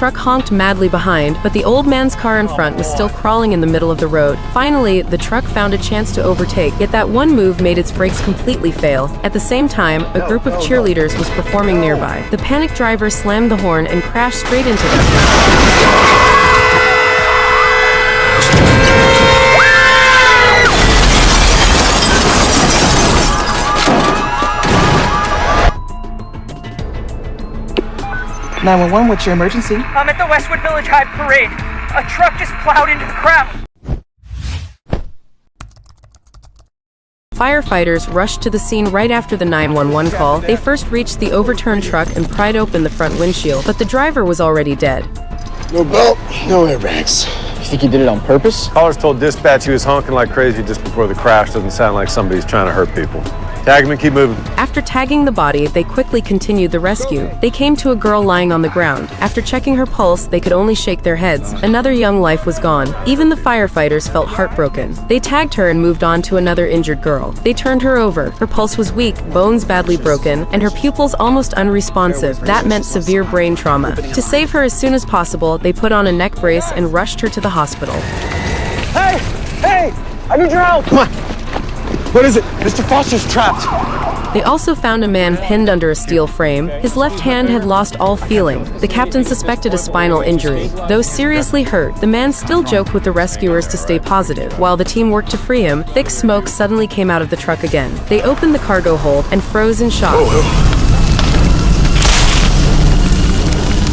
truck honked madly behind, but the old man's car in front was still crawling in the middle of the road. Finally, the truck found a chance to overtake, yet that one move made its brakes completely fail. At the same time, a group of cheerleaders was performing nearby. The panicked driver slammed the horn and crashed straight into them. 911, what's your emergency? I'm at the Westwood Village High Parade. A truck just plowed into the crowd. Firefighters rushed to the scene right after the 911 call. They first reached the overturned truck and pried open the front windshield, but the driver was already dead. No belt, no airbags. You think he did it on purpose? Callers told dispatch he was honking like crazy just before the crash. Doesn't sound like somebody's trying to hurt people. Tag him and keep moving. After tagging the body, they quickly continued the rescue. They came to a girl lying on the ground. After checking her pulse, they could only shake their heads. Another young life was gone. Even the firefighters felt heartbroken. They tagged her and moved on to another injured girl. They turned her over. Her pulse was weak, bones badly broken, and her pupils almost unresponsive. That meant severe brain trauma. To save her as soon as possible, they put on a neck brace and rushed her to the hospital. Hey! Hey! I need your help! Come on! What is it? Mr. Foster's trapped. They also found a man pinned under a steel frame. His left hand had lost all feeling. The captain suspected a spinal injury. Though seriously hurt, the man still joked with the rescuers to stay positive. While the team worked to free him, thick smoke suddenly came out of the truck again. They opened the cargo hold and froze in shock.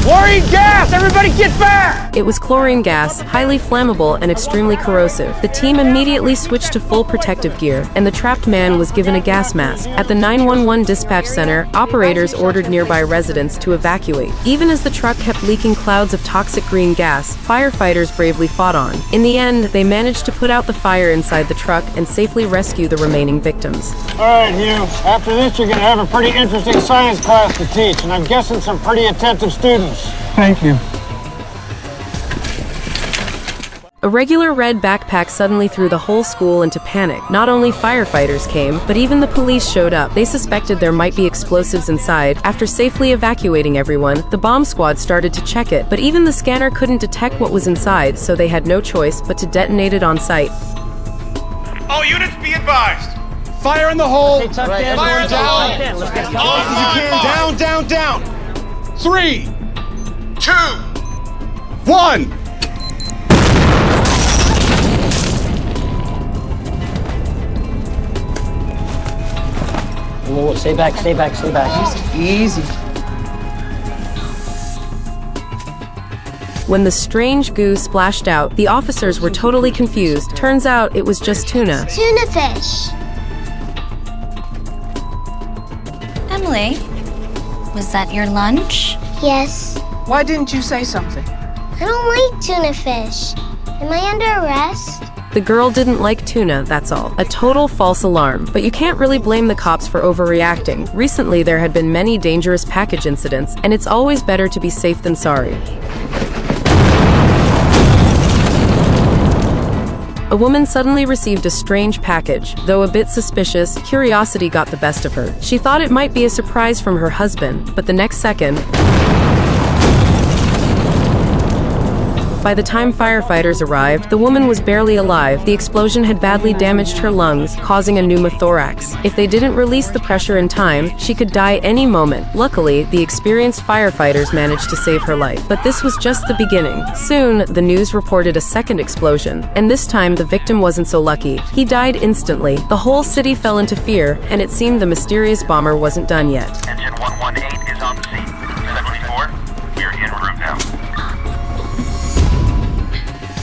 Chlorine gas! Everybody get back! It was chlorine gas, highly flammable and extremely corrosive. The team immediately switched to full protective gear, and the trapped man was given a gas mask. At the 911 dispatch center, operators ordered nearby residents to evacuate. Even as the truck kept leaking clouds of toxic green gas, firefighters bravely fought on. In the end, they managed to put out the fire inside the truck and safely rescue the remaining victims. All right, Hugh. After this, you're going to have a pretty interesting science class to teach, and I'm guessing some pretty attentive students. Thank you. A regular red backpack suddenly threw the whole school into panic. Not only firefighters came, but even the police showed up. They suspected there might be explosives inside. After safely evacuating everyone, the bomb squad started to check it, but even the scanner couldn't detect what was inside, so they had no choice but to detonate it on site. All units be advised. Fire in the hole. Fire in the hole. Down, down, down. 3, 2, 1. Whoa, stay back, stay back, stay back. Easy. When the strange goo splashed out, the officers were totally confused. Turns out it was just tuna. Tuna fish. Emily, was that your lunch? Yes. Why didn't you say something? I don't like tuna fish. Am I under arrest? The girl didn't like tuna, that's all. A total false alarm. But you can't really blame the cops for overreacting. Recently, there had been many dangerous package incidents, and it's always better to be safe than sorry. A woman suddenly received a strange package. Though a bit suspicious, curiosity got the best of her. She thought it might be a surprise from her husband, but the next second... By the time firefighters arrived, the woman was barely alive. The explosion had badly damaged her lungs, causing a pneumothorax. If they didn't release the pressure in time, she could die any moment. Luckily, the experienced firefighters managed to save her life. But this was just the beginning. Soon, the news reported a second explosion, and this time the victim wasn't so lucky. He died instantly. The whole city fell into fear, and it seemed the mysterious bomber wasn't done yet. Engine 118 is on the scene. 74, we're en route now.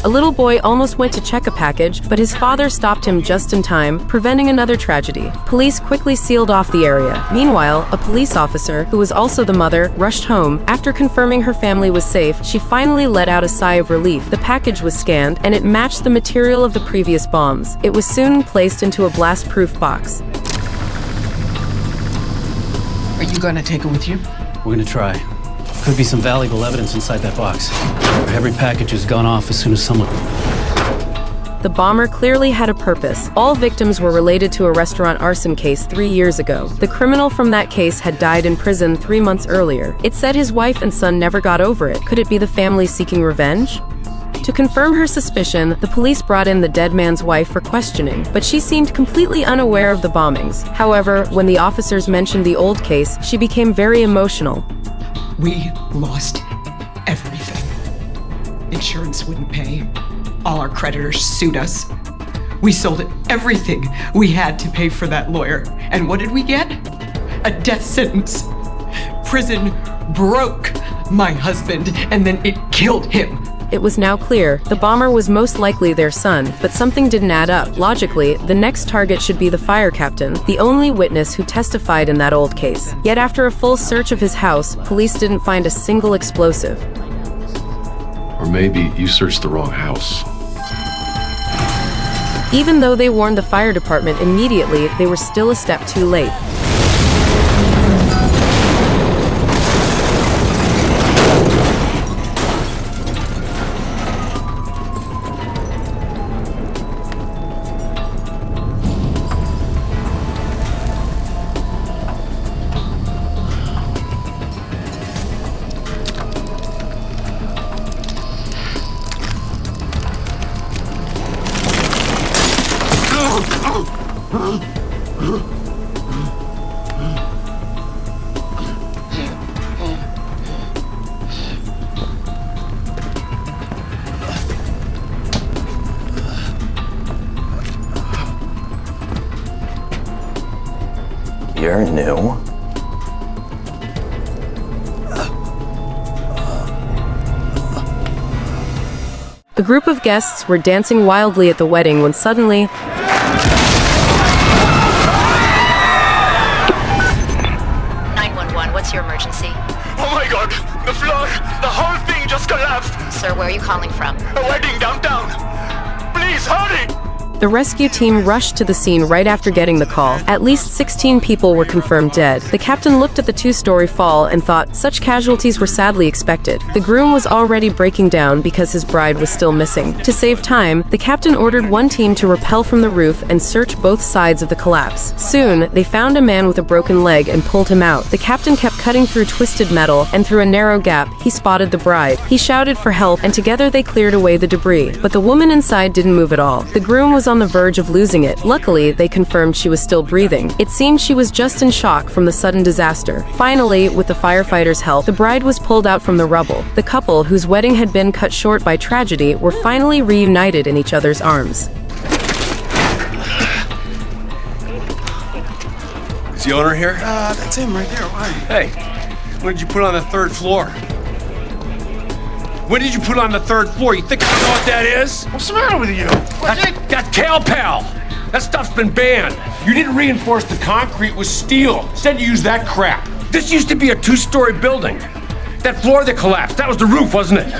A little boy almost went to check a package, but his father stopped him just in time, preventing another tragedy. Police quickly sealed off the area. Meanwhile, a police officer, who was also the mother, rushed home. After confirming her family was safe, she finally let out a sigh of relief. The package was scanned, and it matched the material of the previous bombs. It was soon placed into a blast-proof box. Are you gonna take it with you? We're gonna try. Could be some valuable evidence inside that box. Every package has gone off as soon as someone... the bomber clearly had a purpose. All victims were related to a restaurant arson case 3 years ago. The criminal from that case had died in prison 3 months earlier. It said his wife and son never got over it. Could it be the family seeking revenge? To confirm her suspicion, the police brought in the dead man's wife for questioning, but she seemed completely unaware of the bombings. However, when the officers mentioned the old case, she became very emotional. We lost everything. Insurance wouldn't pay. All our creditors sued us. We sold everything we had to pay for that lawyer. And what did we get? A death sentence. Prison broke my husband, and then it killed him. It was now clear the bomber was most likely their son, but something didn't add up. Logically, the next target should be the fire captain, the only witness who testified in that old case. Yet after a full search of his house, police didn't find a single explosive. Or maybe you searched the wrong house. Even though they warned the fire department immediately, they were still a step too late. You're new. The group of guests were dancing wildly at the wedding when suddenly... 911, what's your emergency? Oh my god, the floor, the whole thing just collapsed. Sir, where are you calling from? A wedding downtown. Please, hurry! The rescue team rushed to the scene right after getting the call. At least 16 people were confirmed dead. The captain looked at the two-story fall and thought such casualties were sadly expected. The groom was already breaking down because his bride was still missing. To save time, the captain ordered one team to rappel from the roof and search both sides of the collapse. Soon, they found a man with a broken leg and pulled him out. The captain kept cutting through twisted metal, and through a narrow gap, he spotted the bride. He shouted for help, and together they cleared away the debris. But the woman inside didn't move at all. The groom was on the verge of losing it. Luckily, they confirmed she was still breathing. It seemed she was just in shock from the sudden disaster. Finally, with the firefighters' help, the bride was pulled out from the rubble. The couple, whose wedding had been cut short by tragedy, were finally reunited in each other's arms. Is the owner here? That's him right there. Why? Hey, when did you put on the third floor? When did you put on the third floor? You think I don't know what that is? What's the matter with you? That's Cal Pal. That stuff's been banned. You didn't reinforce the concrete with steel. Instead, you used that crap. This used to be a two-story building. That floor that collapsed, that was the roof, wasn't it?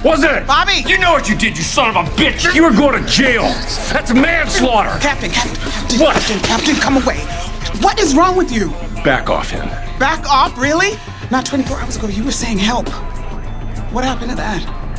Wasn't it? Bobby! You know what you did, you son of a bitch! You were going to jail. That's manslaughter. Captain, What? Captain, come away. What is wrong with you? Back off him. Back off, really? Not 24 hours ago, you were saying help. What happened to that?